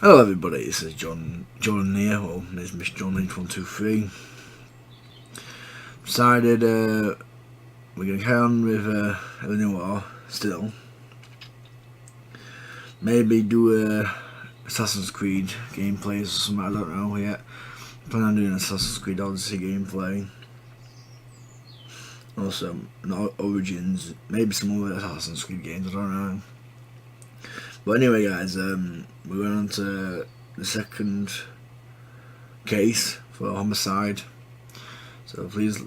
Hello everybody, this is John here, or it's Miss John H123. Decided we're going to carry on with noire still. Maybe do Assassin's Creed gameplays or something, I don't know yet. Plan on doing Assassin's Creed Odyssey gameplay. Also, not Origins, maybe some other Assassin's Creed games, I don't know. But anyway guys, we're going on to the second case for homicide. So please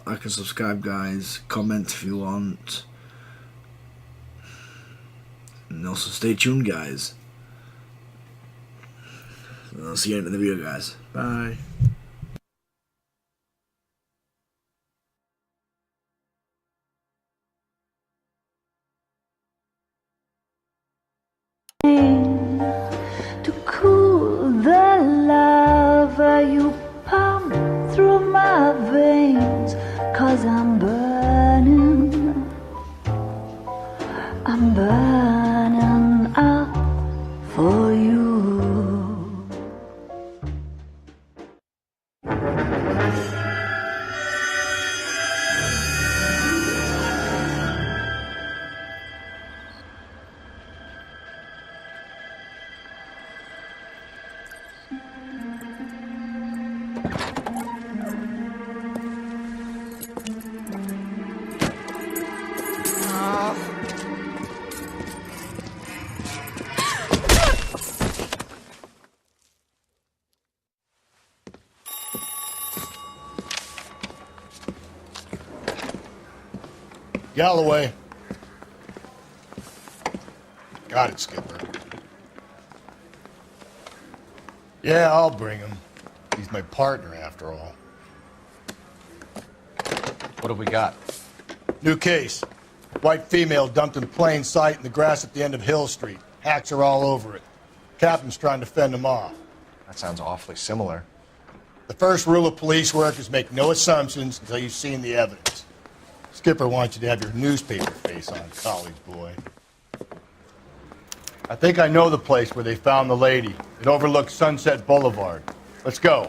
like and subscribe guys, comment if you want. And also stay tuned guys. And I'll see you in the video guys. Bye. To cool the lava you pump through my veins, 'cause I'm burning up for you. Galloway. Got it, Skipper. Yeah, I'll bring him. He's my partner, after all. What have we got? New case. White female dumped in plain sight in the grass at the end of Hill Street. Hacks are all over it. Captain's trying to fend him off. That sounds awfully similar. The first rule of police work is make no assumptions until you've seen the evidence. Skipper wants you to have your newspaper face on, college boy. I think I know the place where they found the lady. It overlooks Sunset Boulevard. Let's go.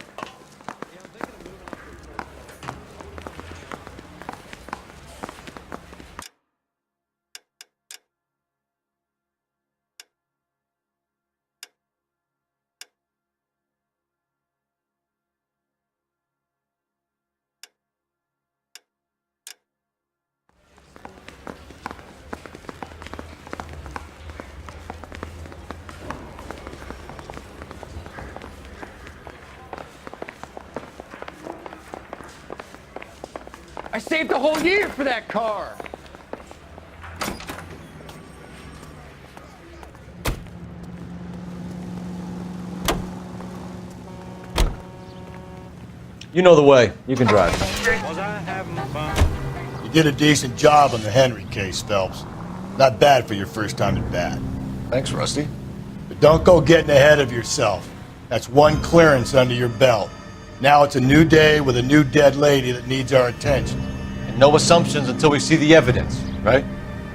I saved a whole year for that car. You know the way. You can drive. You did a decent job on the Henry case, Phelps. Not bad for your first time at bat. Thanks, Rusty. But don't go getting ahead of yourself. That's one clearance under your belt. Now it's a new day with a new dead lady that needs our attention. And no assumptions until we see the evidence, right?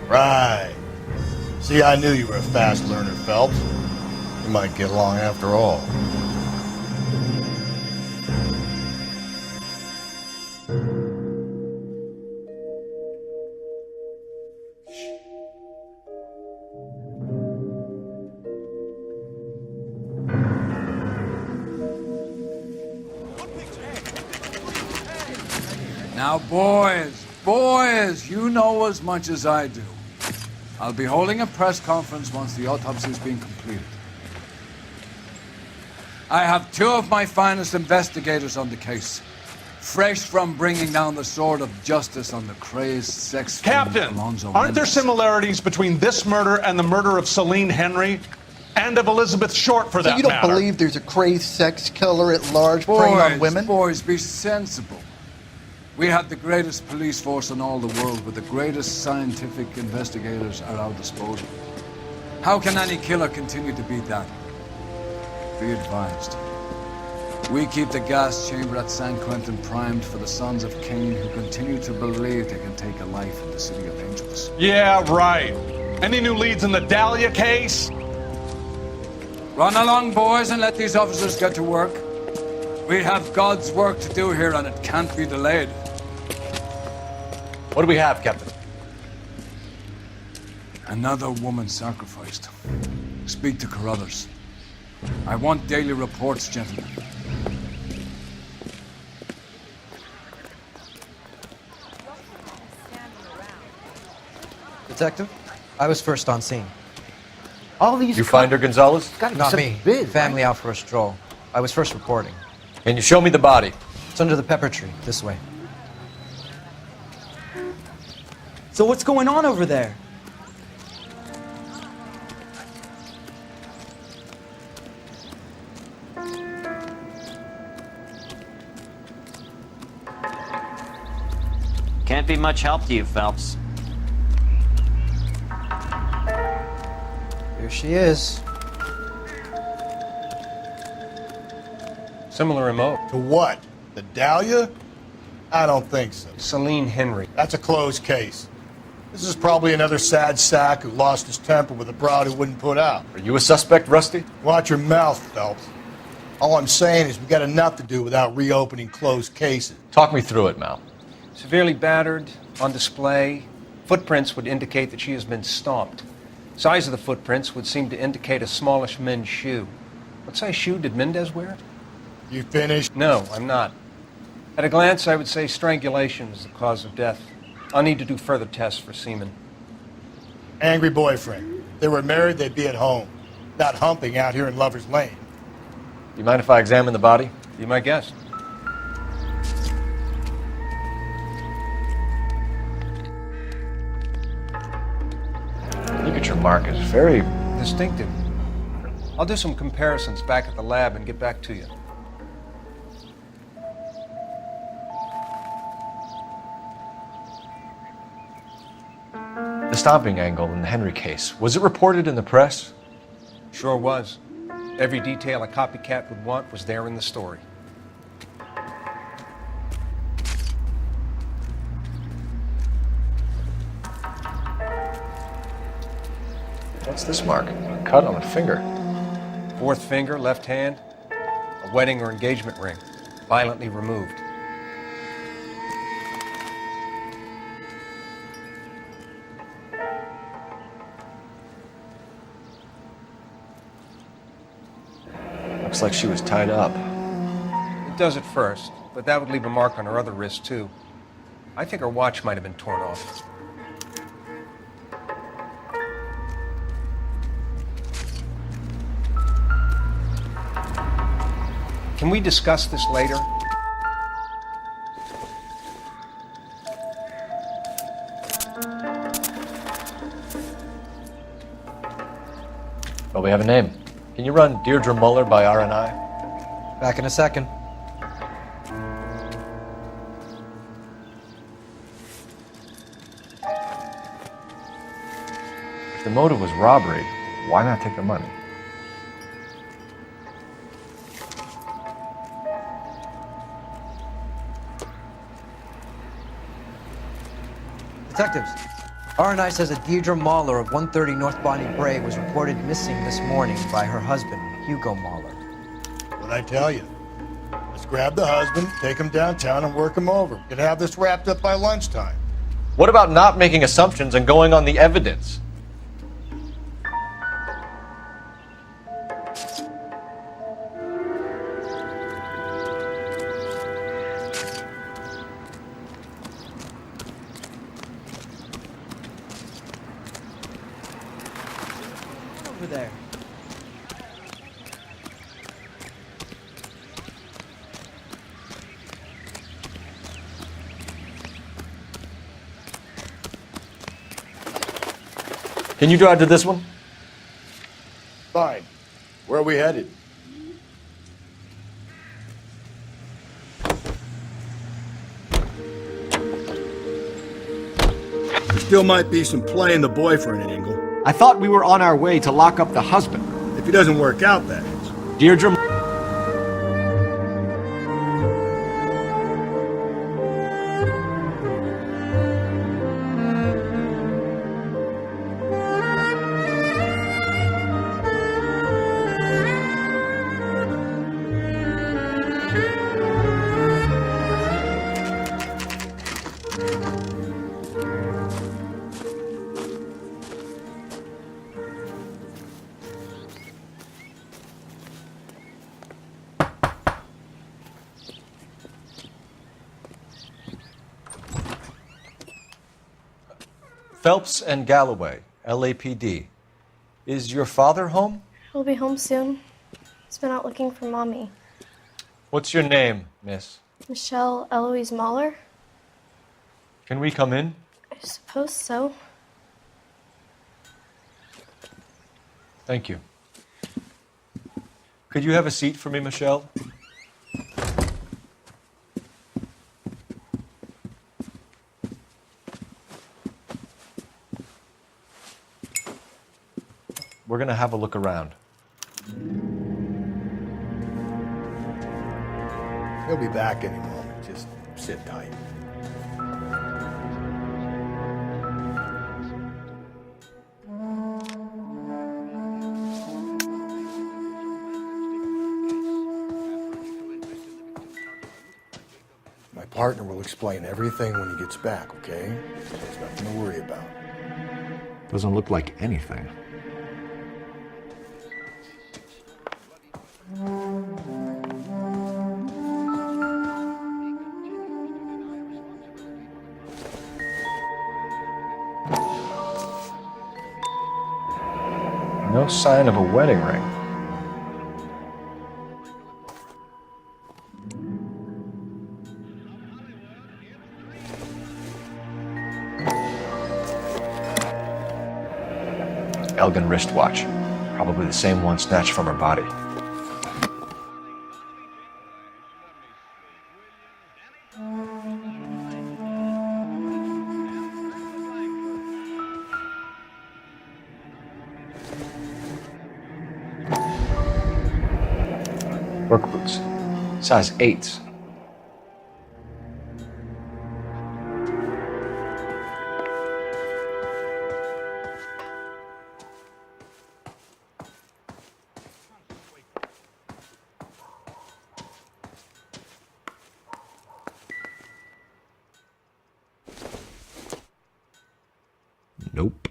Right. See, I knew you were a fast learner, Phelps. You might get along after all. Now, boys, you know as much as I do. I'll be holding a press conference once the autopsy's been completed. I have two of my finest investigators on the case, fresh from bringing down the sword of justice on the crazed sex Captain, Alonzo aren't there Mendes. similarities between this murder and the murder of Celine Henry? And of Elizabeth Short, for that You don't matter? believe there's a crazed sex killer at large preying on women? Boys, be sensible. We have the greatest police force in all the world, with the greatest scientific investigators at our disposal. How can any killer continue to beat that? Be advised. We keep the gas chamber at San Quentin primed for the sons of Cain who continue to believe they can take a life in the City of Angels. Yeah, right. Any new leads in the Dahlia case? Run along, boys, and let these officers get to work. We have God's work to do here, and it can't be delayed. What do we have, Captain? Another woman sacrificed. Speak to Carruthers. I want daily reports, gentlemen. Detective, I was first on scene. All these. You find her, Gonzalez? Gotta be Not something me. Big, Family right? out for a stroll. I was first reporting. Can you show me the body? It's under the pepper tree, this way. So what's going on over there? Can't be much help to you, Phelps. Here she is. Similar remote. To what? The Dahlia? I don't think so. Celine Henry. That's a closed case. This is probably another sad sack who lost his temper with a broad who wouldn't put out. Are you a suspect, Rusty? Watch your mouth, Phelps. All I'm saying is we got enough to do without reopening closed cases. Talk me through it, Mal. Severely battered, on display. Footprints would indicate that she has been stomped. Size of the footprints would seem to indicate a smallish men's shoe. What size shoe did Mendez wear? You finished? No, I'm not. At a glance, I would say strangulation is the cause of death. I'll need to do further tests for semen. Angry boyfriend. If they were married, they'd be at home. Not humping out here in Lover's Lane. Do you mind if I examine the body? Be my guest. Look at your mark. It's very... Distinctive. I'll do some comparisons back at the lab and get back to you. The stomping angle in the Henry case. Was it reported in the press? Sure was. Every detail a copycat would want was there in the story. What's this mark? A cut on a finger. Fourth finger, left hand, a wedding or engagement ring, violently removed. Looks like she was tied up. It does at first, but that would leave a mark on her other wrist, too. I think her watch might have been torn off. Can we discuss this later? Well, we have a name. Can you run Deirdre Muller by RNI? Back in a second. If the motive was robbery, why not take the money? Detectives, R&I says a Deirdre Mahler of 130 North Bonnie Bray was reported missing this morning by her husband, Hugo Mahler. What'd I tell you? Let's grab the husband, take him downtown, and work him over. Could have this wrapped up by lunchtime. What about not making assumptions and going on the evidence? Over there. Can you drive to this one? Fine. Where are we headed? There still might be some play in the boyfriend angle. I thought we were on our way to lock up the husband. If he doesn't work out, that is. Deirdre... Phelps and Galloway, LAPD. Is your father home? He'll be home soon. He's been out looking for Mommy. What's your name, miss? Michelle Eloise Mahler? Can we come in? I suppose so. Thank you. Could you have a seat for me, Michelle? We're going to have a look around. He'll be back any moment. Just sit tight. My partner will explain everything when he gets back, okay? There's nothing to worry about. Doesn't look like anything. No sign of a wedding ring. Elgin wristwatch. Probably the same one snatched from her body. Work boots. Size 8s. Nope.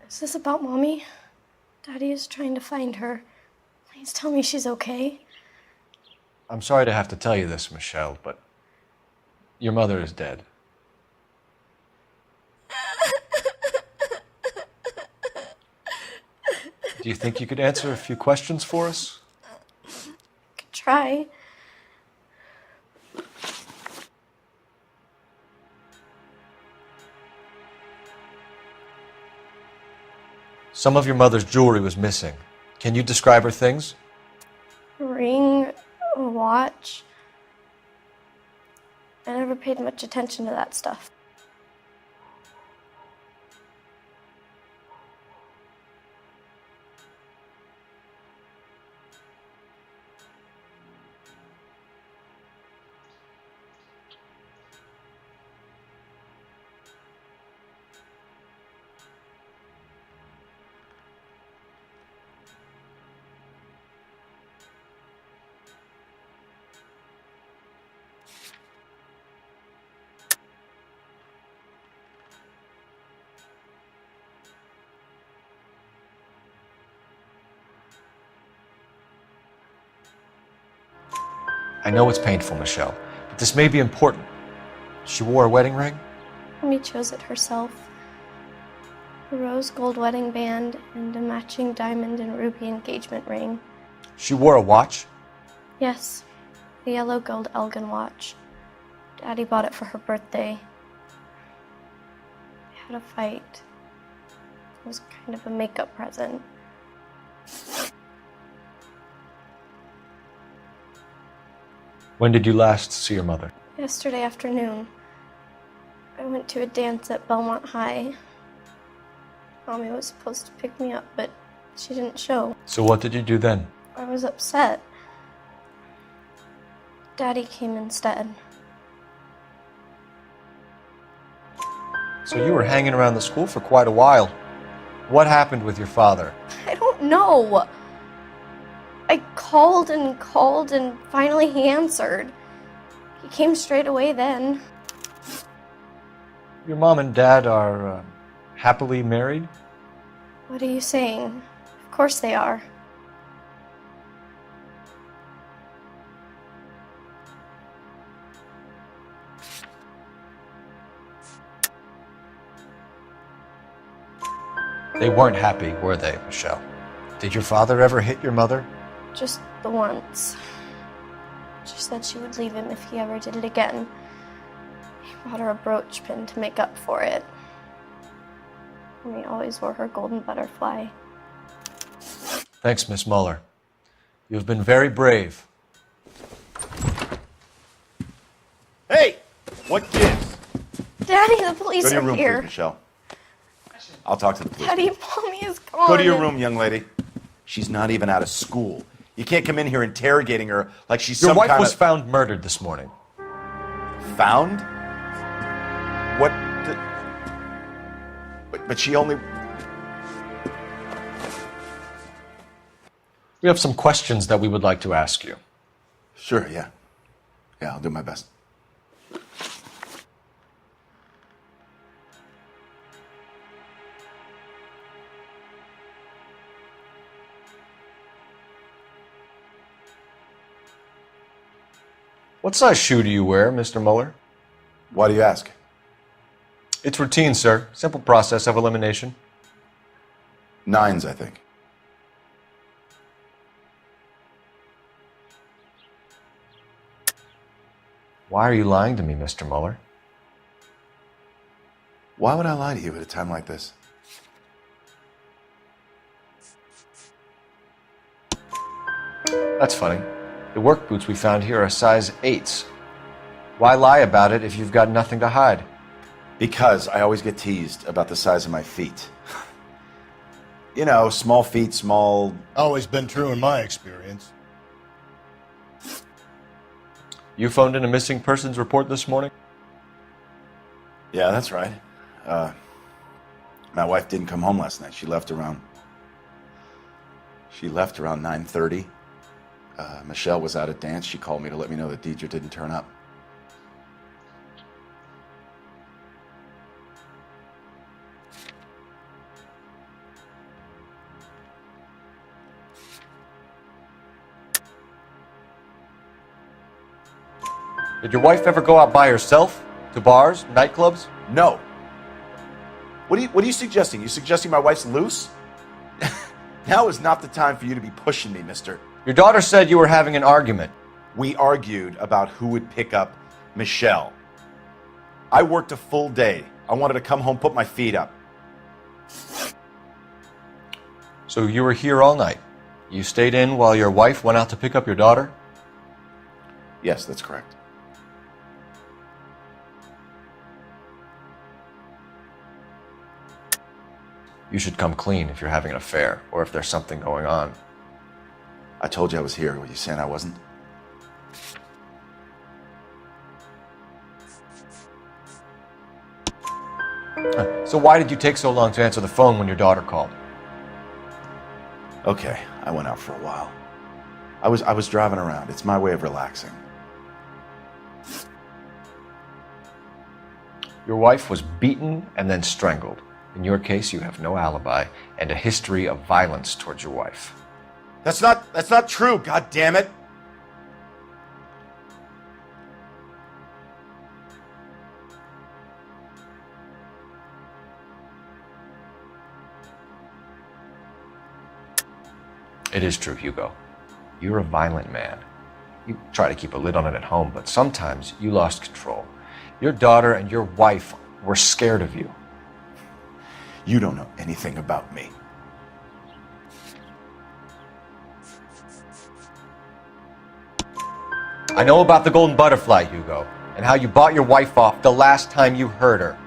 Is this about Mommy? Daddy is trying to find her. Please tell me she's okay. I'm sorry to have to tell you this, Michelle, but your mother is dead. Do you think you could answer a few questions for us? Could try. Some of your mother's jewelry was missing. Can you describe her things? A ring, a watch. I never paid much attention to that stuff. I know it's painful, Michelle, but this may be important. She wore a wedding ring? Mommy chose it herself. A rose gold wedding band and a matching diamond and ruby engagement ring. She wore a watch? Yes, the yellow gold Elgin watch. Daddy bought it for her birthday. They had a fight. It was kind of a makeup present. When did you last see your mother? Yesterday afternoon. I went to a dance at Belmont High. Mommy was supposed to pick me up, but she didn't show. So what did you do then? I was upset. Daddy came instead. So you were hanging around the school for quite a while. What happened with your father? I don't know. I called and called, and finally he answered. He came straight away then. Your mom and dad are happily married? What are you saying? Of course they are. They weren't happy, were they, Michelle? Did your father ever hit your mother? Just the once. She said she would leave him if he ever did it again. He bought her a brooch pin to make up for it. And he always wore her golden butterfly. Thanks, Miss Muller. You've been very brave. Hey! What gives? Daddy, the police Go to your are room, here. please, Michelle. I'll talk to the police. Daddy, Mommy is gone. Go to your room, young lady. She's not even out of school. You can't come in here interrogating her like she's Your some wife kind was of... found murdered this morning. Found? What the... But she only... We have some questions that we would like to ask you. Sure, yeah. Yeah, I'll do my best. What size shoe do you wear, Mr. Muller? Why do you ask? It's routine, sir. Simple process of elimination. 9s, I think. Why are you lying to me, Mr. Muller? Why would I lie to you at a time like this? That's funny. The work boots we found here are size 8s. Why lie about it if you've got nothing to hide? Because I always get teased about the size of my feet. You know, small feet, small... Always been true in my experience. You phoned in a missing persons report this morning? Yeah, that's right. My wife didn't come home last night. She left around 9:30. Michelle was out at dance. She called me to let me know that Deidre didn't turn up. Did your wife ever go out by herself? To bars, nightclubs? No. What are you suggesting? You suggesting my wife's loose? Now is not the time for you to be pushing me, mister. Your daughter said you were having an argument. We argued about who would pick up Michelle. I worked a full day. I wanted to come home, put my feet up. So you were here all night? You stayed in while your wife went out to pick up your daughter? Yes, that's correct. You should come clean if you're having an affair, or if there's something going on. I told you I was here. Were you saying I wasn't? So why did you take so long to answer the phone when your daughter called? Okay, I went out for a while. I was driving around. It's my way of relaxing. Your wife was beaten and then strangled. In your case, you have no alibi and a history of violence towards your wife. That's not true, god damn it. It is true, Hugo. You're a violent man. You try to keep a lid on it at home, but sometimes you lost control. Your daughter and your wife were scared of you. You don't know anything about me. I know about the golden butterfly, Hugo, and how you bought your wife off the last time you heard her.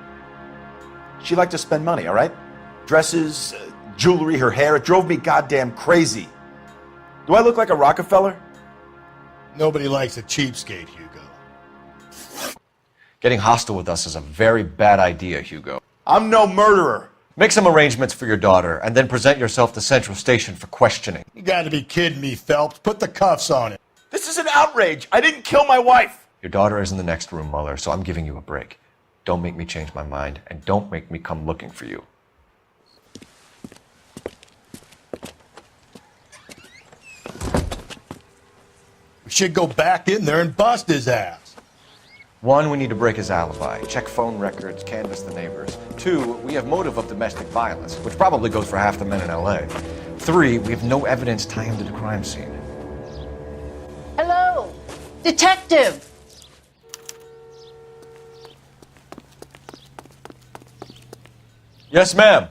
She liked to spend money, all right? Dresses, jewelry, her hair. It drove me goddamn crazy. Do I look like a Rockefeller? Nobody likes a cheapskate, Hugo. Getting hostile with us is a very bad idea, Hugo. I'm no murderer. Make some arrangements for your daughter, and then present yourself to Central Station for questioning. You gotta be kidding me, Phelps. Put the cuffs on it. This is an outrage. I didn't kill my wife. Your daughter is in the next room, Mueller, so I'm giving you a break. Don't make me change my mind, and don't make me come looking for you. We should go back in there and bust his ass. 1, we need to break his alibi. Check phone records, canvass the neighbors. 2, we have motive of domestic violence, which probably goes for half the men in LA. 3, we have no evidence tying him to the crime scene. Hello, detective. Yes, ma'am.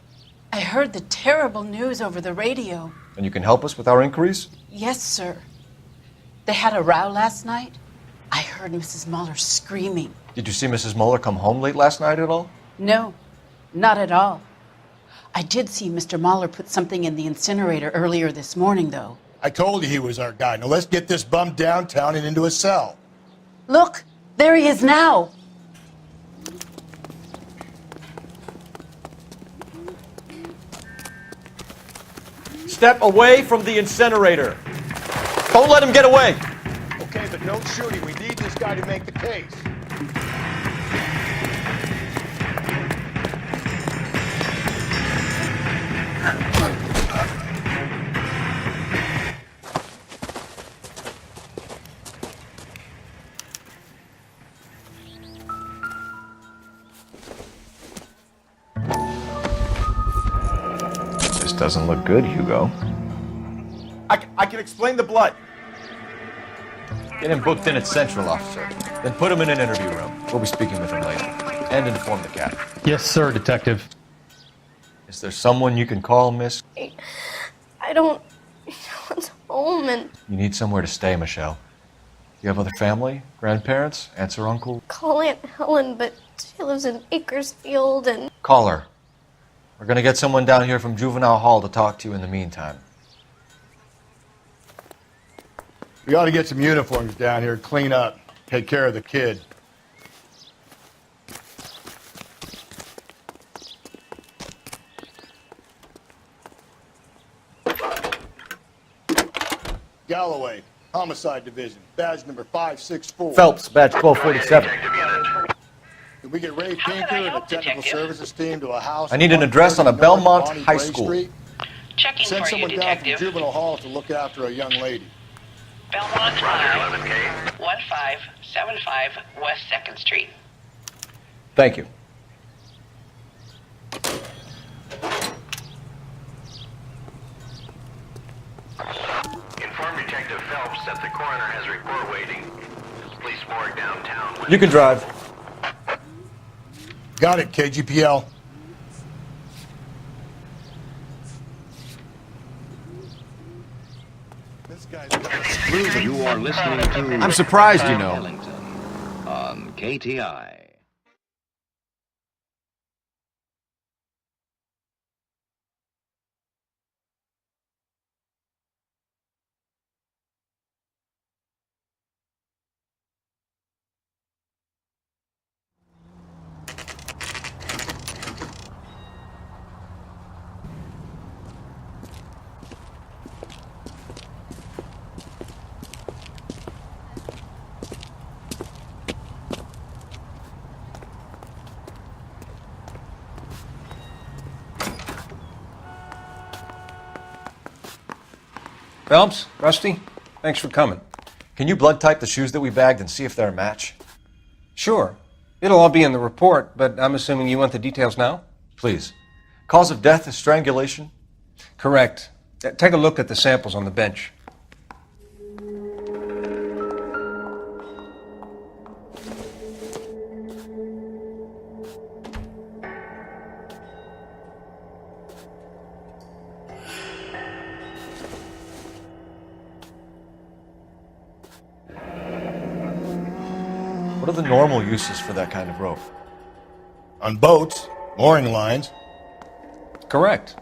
I heard the terrible news over the radio. And you can help us with our inquiries? Yes, sir. They had a row last night. I heard Mrs. Mueller screaming. Did you see Mrs. Mueller come home late last night at all? No, not at all. I did see Mr. Mueller put something in the incinerator earlier this morning, though. I told you he was our guy. Now let's get this bum downtown and into a cell. Look, there he is now. Step away from the incinerator. Don't let him get away. Okay, but don't shoot him. We need this guy to make the case. This doesn't look good, Hugo. I can explain the blood. Get him booked in at Central, officer. Then put him in an interview room. We'll be speaking with him later. And inform the captain. Yes, sir, Detective. Is there someone you can call, miss? I don't know what's home, and You need somewhere to stay, Michelle. You have other family? Grandparents? Aunts or uncle? call Aunt Helen, but she lives in Bakersfield, and Call her. We're gonna get someone down here from Juvenile Hall to talk to you in the meantime. We ought to get some uniforms down here, clean up, take care of the kid. Galloway, Homicide Division, badge number 564. Phelps, badge 1247. Did we get Ray Pinker and the technical services team to a house? I need an address on a Belmont High School. Checking Send someone down from Juvenile Hall to look after a young lady. Belmont High, 1575 West 2nd Street. Thank you. Inform Detective Phelps that the coroner has a report waiting. Police morgue downtown. You can drive. Got it, KGPL. You are listening to I'm surprised, you know. Ellington on KTI. Phelps, Rusty, thanks for coming. Can you blood type the shoes that we bagged and see if they're a match? Sure. It'll all be in the report, but I'm assuming you want the details now? Please. Cause of death is strangulation? Correct. Take a look at the samples on the bench. What are the normal uses for that kind of rope? On boats, mooring lines. Correct.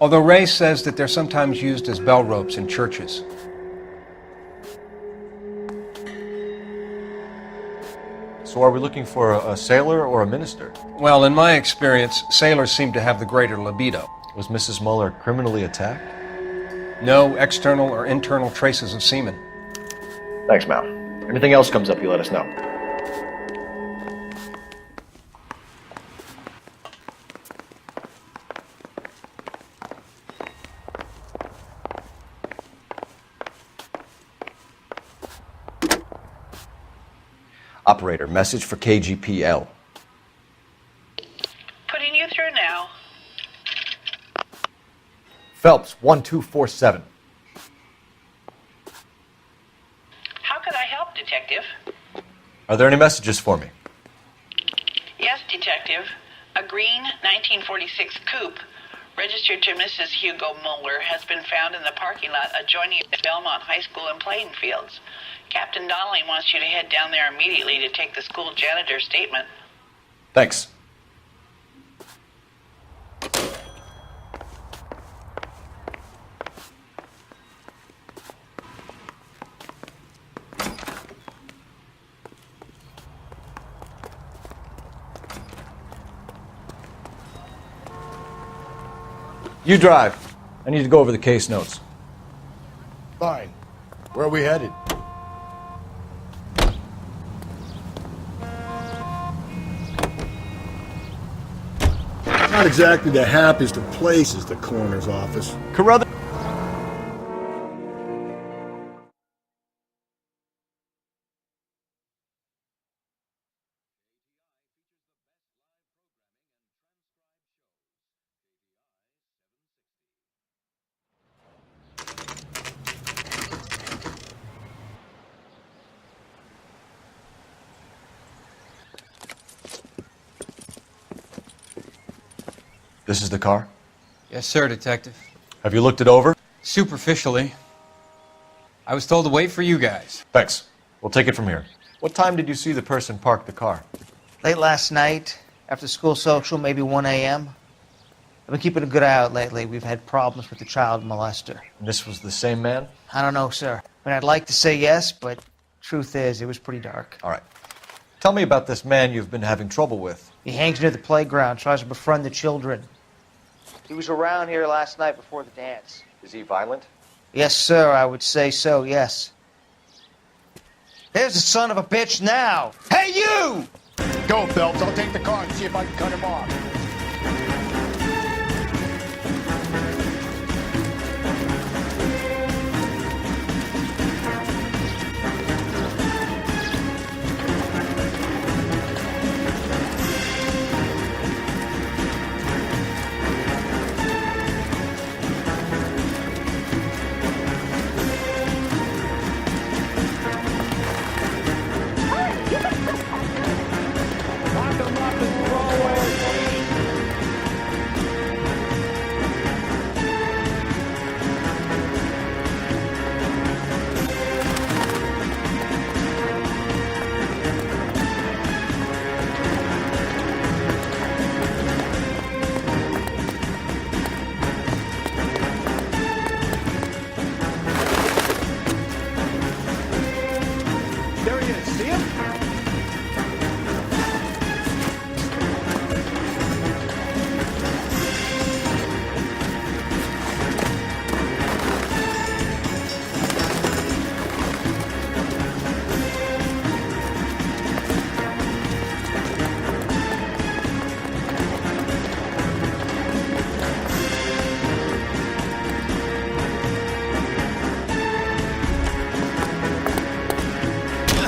Although Ray says that they're sometimes used as bell ropes in churches. So are we looking for a sailor or a minister? Well, in my experience, sailors seem to have the greater libido. Was Mrs. Muller criminally attacked? No external or internal traces of semen. Thanks, Mal. Anything else comes up, you let us know. Operator, message for KGPL. Putting you through now. Phelps, 1247. How could I help, Detective? Are there any messages for me? Yes, Detective. A green 1946 coupe registered to Mrs. Hugo Muller has been found in the parking lot adjoining the Belmont High School and playing fields. Captain Donnelly wants you to head down there immediately to take the school janitor's statement. Thanks. You drive. I need to go over the case notes. Fine. Where are we headed? Not exactly the happiest of places, the coroner's office. Carruthers. This is the car? Yes, sir, Detective. Have you looked it over? Superficially. I was told to wait for you guys. Thanks. We'll take it from here. What time did you see the person park the car? Late last night, after school social, maybe 1 a.m. I've been keeping a good eye out lately. We've had problems with the child molester. And this was the same man? I don't know, sir. I mean, I'd like to say yes, but truth is, it was pretty dark. All right. Tell me about this man you've been having trouble with. He hangs near the playground, tries to befriend the children. He was around here last night before the dance. Is he violent? Yes, sir, I would say so, yes. There's the son of a bitch now! Hey, you! Go, Phelps. I'll take the car and see if I can cut him off. There he is. See him?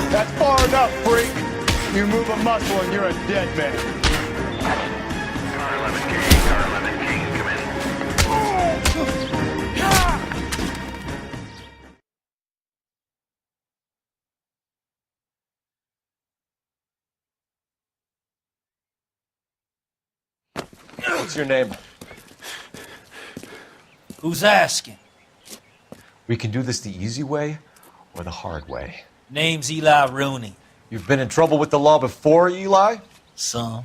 That's far enough, freak. You move a muscle and you're a dead man. Car 11K, car 11K, come in. What's your name? Who's asking? We can do this the easy way or the hard way. Name's Eli Rooney. You've been in trouble with the law before, Eli? Some.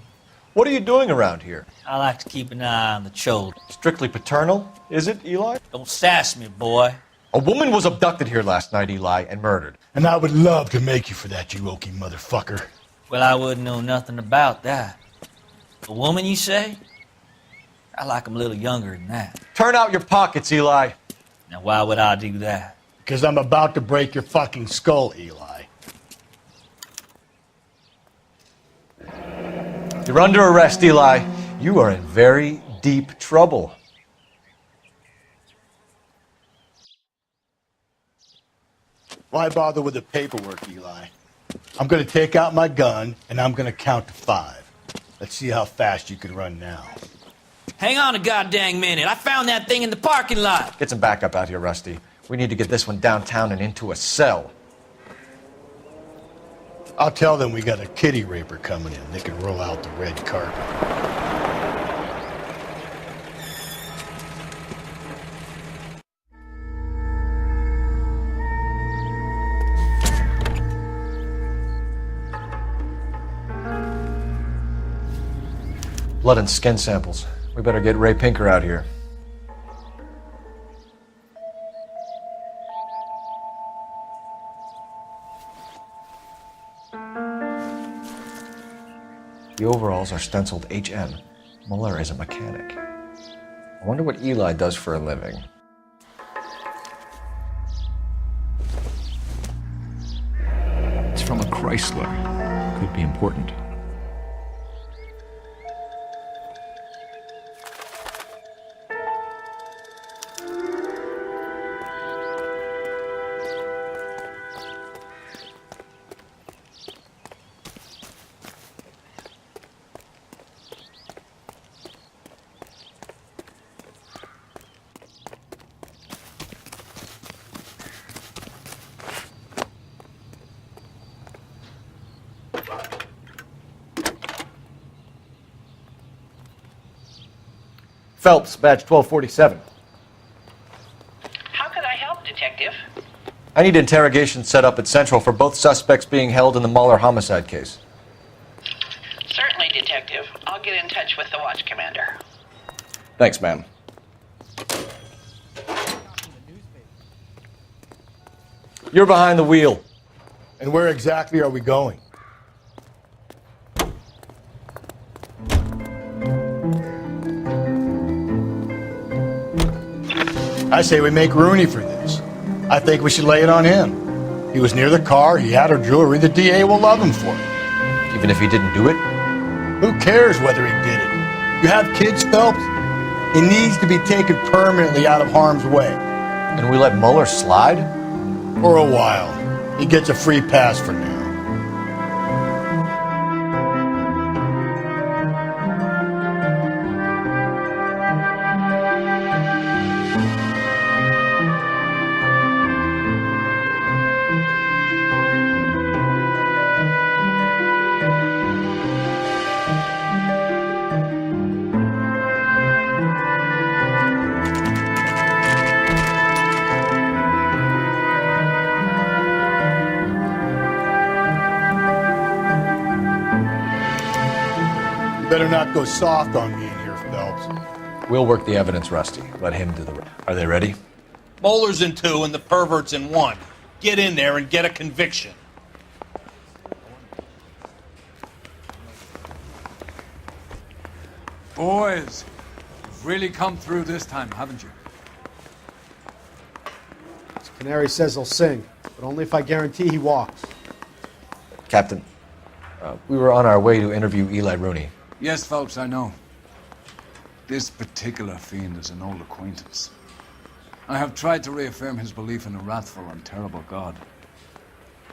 What are you doing around here? I like to keep an eye on the children. Strictly paternal, is it, Eli? Don't sass me, boy. A woman was abducted here last night, Eli, and murdered. And I would love to make you for that, you oaky motherfucker. Well, I wouldn't know nothing about that. A woman, you say? I like 'em a little younger than that. Turn out your pockets, Eli. Now, why would I do that? Because I'm about to break your fucking skull, Eli. You're under arrest, Eli. You are in very deep trouble. Why bother with the paperwork, Eli? I'm going to take out my gun, and I'm going to count to 5. Let's see how fast you can run now. Hang on a goddamn minute. I found that thing in the parking lot. Get some backup out here, Rusty. We need to get this one downtown and into a cell. I'll tell them we got a kitty raper coming in. They can roll out the red carpet. Blood and skin samples. We better get Ray Pinker out here. The overalls are stenciled HM. Muller is a mechanic. I wonder what Eli does for a living. It's from a Chrysler. Could be important. Phelps, badge 1247. How could I help, Detective? I need interrogation set up at Central for both suspects being held in the Muller homicide case. Certainly, Detective. I'll get in touch with the watch commander. Thanks, ma'am. You're behind the wheel. And where exactly are we going? I say we make Rooney for this. I think we should lay it on him. He was near the car, he had her jewelry, the DA will love him for it. Even if he didn't do it? Who cares whether he did it? You have kids, Phelps? He needs to be taken permanently out of harm's way. And we let Muller slide? For a while. He gets a free pass for now. Better not go soft on me in here, Phelps. We'll work the evidence, Rusty. Let him do the rest. Are they ready? Bowler's in 2 and the pervert's in 1. Get in there and get a conviction. Boys, you've really come through this time, haven't you? Canary says he'll sing, but only if I guarantee he walks. Captain, we were on our way to interview Eli Rooney. Yes, Phelps, I know. This particular fiend is an old acquaintance. I have tried to reaffirm his belief in a wrathful and terrible God.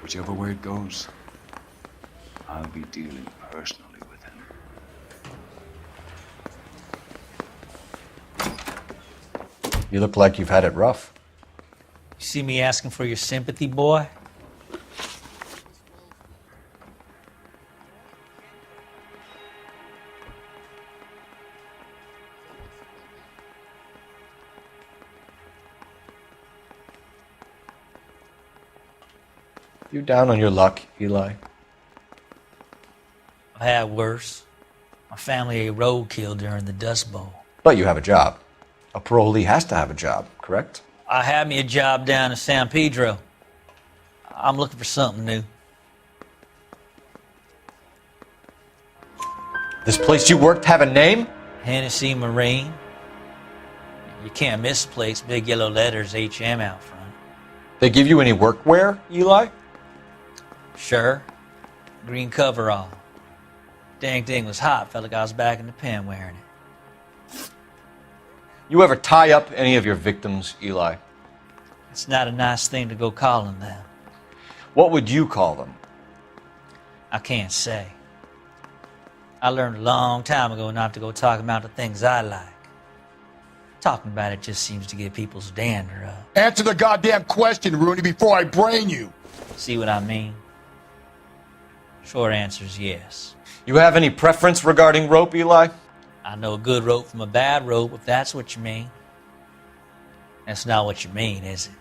Whichever way it goes, I'll be dealing personally with him. You look like you've had it rough. You see me asking for your sympathy, boy? You down on your luck, Eli? I've had worse. My family ate roadkill during the Dust Bowl. But you have a job. A parolee has to have a job, correct? I had me a job down in San Pedro. I'm looking for something new. This place you worked have a name? Hennessy Marine. You can't misplace big yellow letters HM out front. They give you any workwear, Eli? Sure. Green coverall. Dang thing was hot. Felt like I was back in the pen wearing it. You ever tie up any of your victims, Eli? It's not a nice thing to go calling them. What would you call them? I can't say. I learned a long time ago not to go talking about the things I like. Talking about it just seems to get people's dander up. Answer the goddamn question, Rooney, before I brain you. See what I mean? Short answer is yes. You have any preference regarding rope, Eli? I know a good rope from a bad rope, if that's what you mean. That's not what you mean, is it?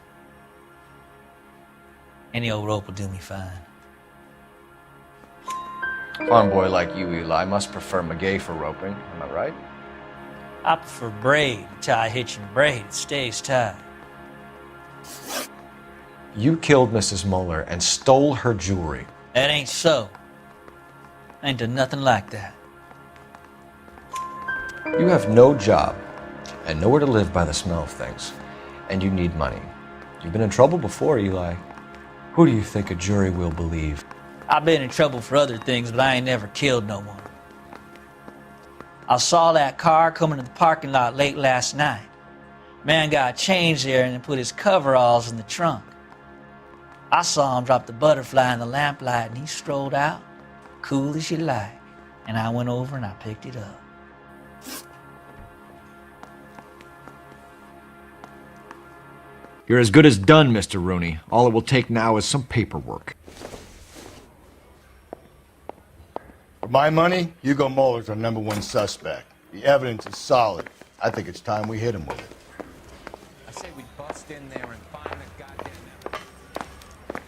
Any old rope will do me fine. Farm boy like you, Eli, must prefer Magay for roping. Am I right? I prefer braid. Tie hitch and braid. It stays tied. You killed Mrs. Muller and stole her jewelry. That ain't so. I ain't done nothing like that. You have no job and nowhere to live by the smell of things. And you need money. You've been in trouble before, Eli. Who do you think a jury will believe? I've been in trouble for other things, but I ain't never killed no one. I saw that car coming to the parking lot late last night. Man got changed there and then put his coveralls in the trunk. I saw him drop the butterfly in the lamplight and he strolled out, cool as you like. And I went over and I picked it up. You're as good as done, Mr. Rooney. All it will take now is some paperwork. For my money, Hugo Muller's our #1 suspect. The evidence is solid. I think it's time we hit him with it. I say we bust in there and find the goddamn evidence.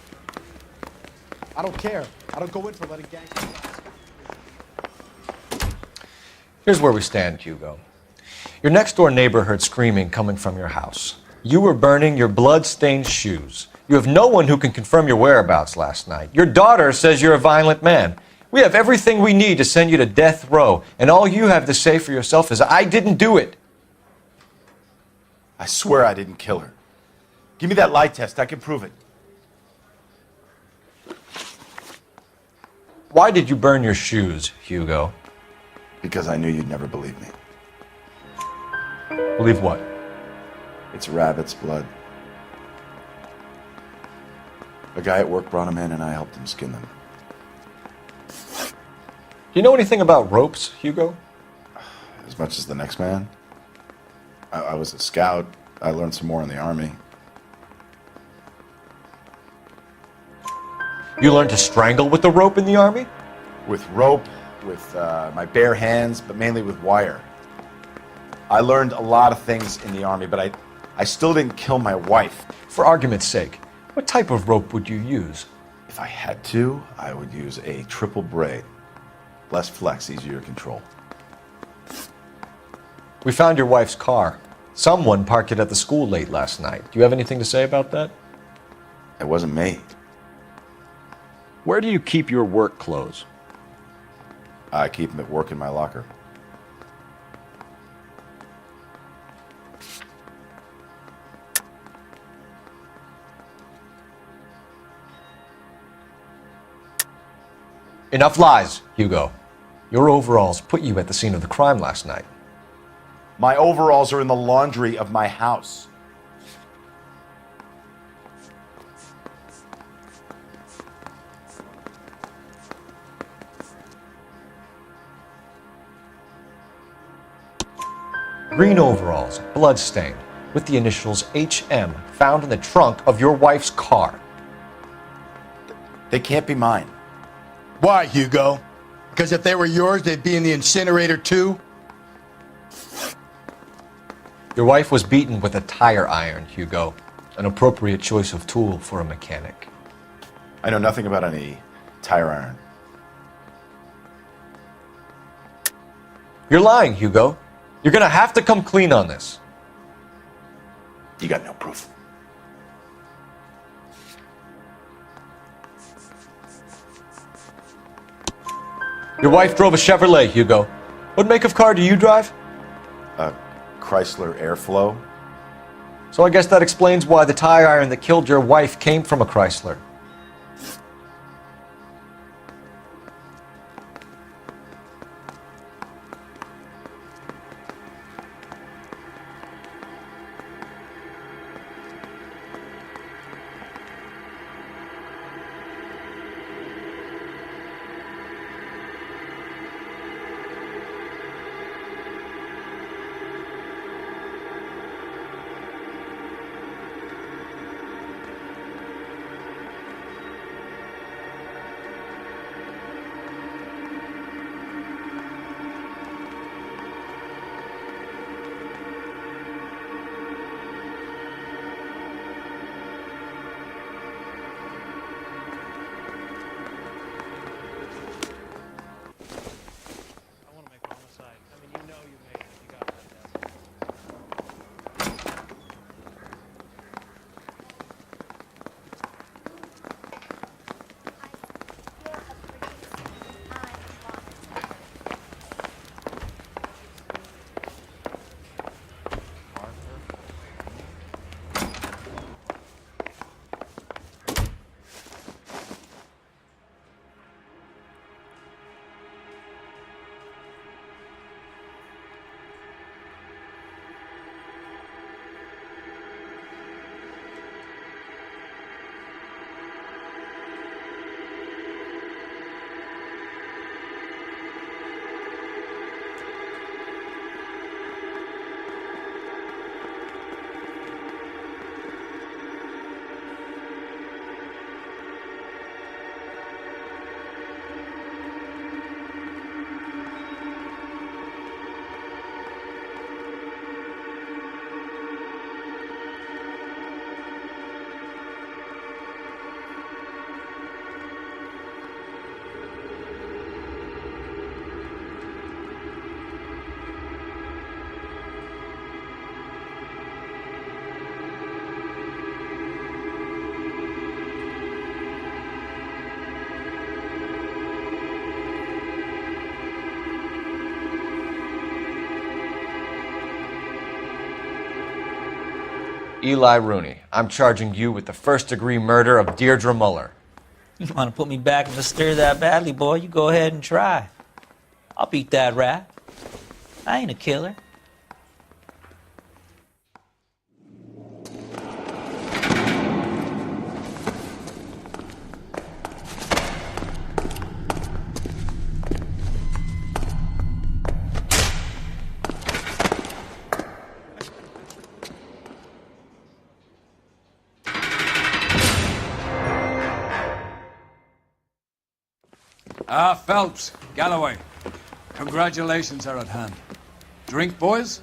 I don't care. I don't go in for letting gangs. Here's where we stand, Hugo. Your next-door neighbor heard screaming coming from your house. You were burning your blood-stained shoes. You have no one who can confirm your whereabouts last night. Your daughter says you're a violent man. We have everything we need to send you to death row, and all you have to say for yourself is, I didn't do it. I swear I didn't kill her. Give me that lie test. I can prove it. Why did you burn your shoes, Hugo? Because I knew you'd never believe me. Believe what? It's rabbit's blood. A guy at work brought them in and I helped him skin them. Do you know anything about ropes, Hugo? As much as the next man. I was a scout. I learned some more in the army. You learned to strangle with the rope in the army? With rope, with my bare hands, but mainly with wire. I learned a lot of things in the army, but I still didn't kill my wife. For argument's sake, what type of rope would you use? If I had to, I would use a triple braid. Less flex, easier to control. We found your wife's car. Someone parked it at the school late last night. Do you have anything to say about that? It wasn't me. Where do you keep your work clothes? I keep them at work in my locker. Enough lies, Hugo. Your overalls put you at the scene of the crime last night. My overalls are in the laundry of my house. Green overalls, bloodstained, with the initials HM found in the trunk of your wife's car. They can't be mine. Why, Hugo? Because if they were yours, they'd be in the incinerator too? Your wife was beaten with a tire iron, Hugo. An appropriate choice of tool for a mechanic. I know nothing about any tire iron. You're lying, Hugo. You're gonna have to come clean on this. You got no proof. Your wife drove a Chevrolet, Hugo. What make of car do you drive? A Chrysler Airflow. So I guess that explains why the tire iron that killed your wife came from a Chrysler. Eli Rooney, I'm charging you with the first-degree murder of Deirdre Muller. You want to put me back in the stir that badly, boy? You go ahead and try. I'll beat that rap. I ain't a killer. Phelps, Galloway, congratulations are at hand. Drink, boys?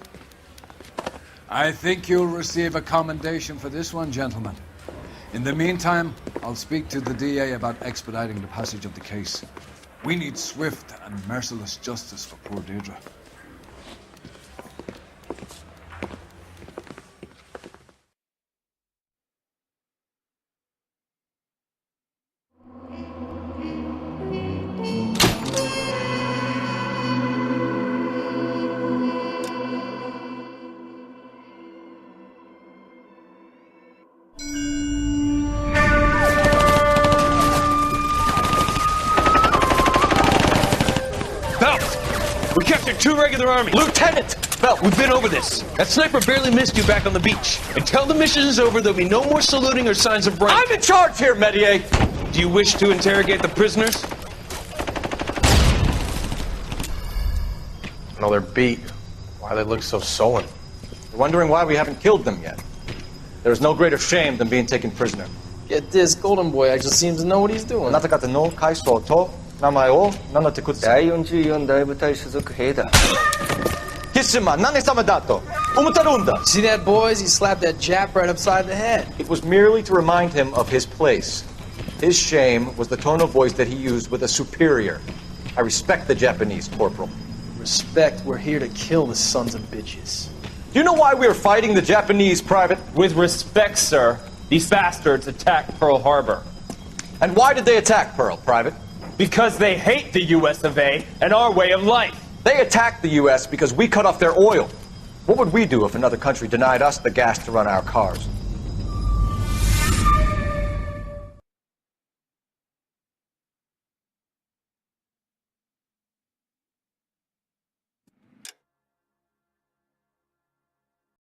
I think you'll receive a commendation for this one, gentlemen. In the meantime, I'll speak to the DA about expediting the passage of the case. We need swift and merciless justice for poor Deirdre. Two regular army. Lieutenant! Well, we've been over this. That sniper barely missed you back on the beach. Until the mission is over, there'll be no more saluting or signs of rank. I'm in charge here, Medier! Do you wish to interrogate the prisoners? No, they're beat. Why they look so sullen? You're wondering why we haven't killed them yet. There's no greater shame than being taken prisoner. Get this, Golden Boy actually seems to know what he's doing. See that, boys? He slapped that Jap right upside the head. It was merely to remind him of his place. His shame was the tone of voice that he used with a superior. I respect the Japanese, Corporal. Respect, we're here to kill the sons of bitches. Do you know why we are fighting the Japanese, Private? With respect, sir, these bastards attacked Pearl Harbor. And why did they attack Pearl, Private? Because they hate the US of A and our way of life. They attacked the U.S. because we cut off their oil. What would we do if another country denied us the gas to run our cars?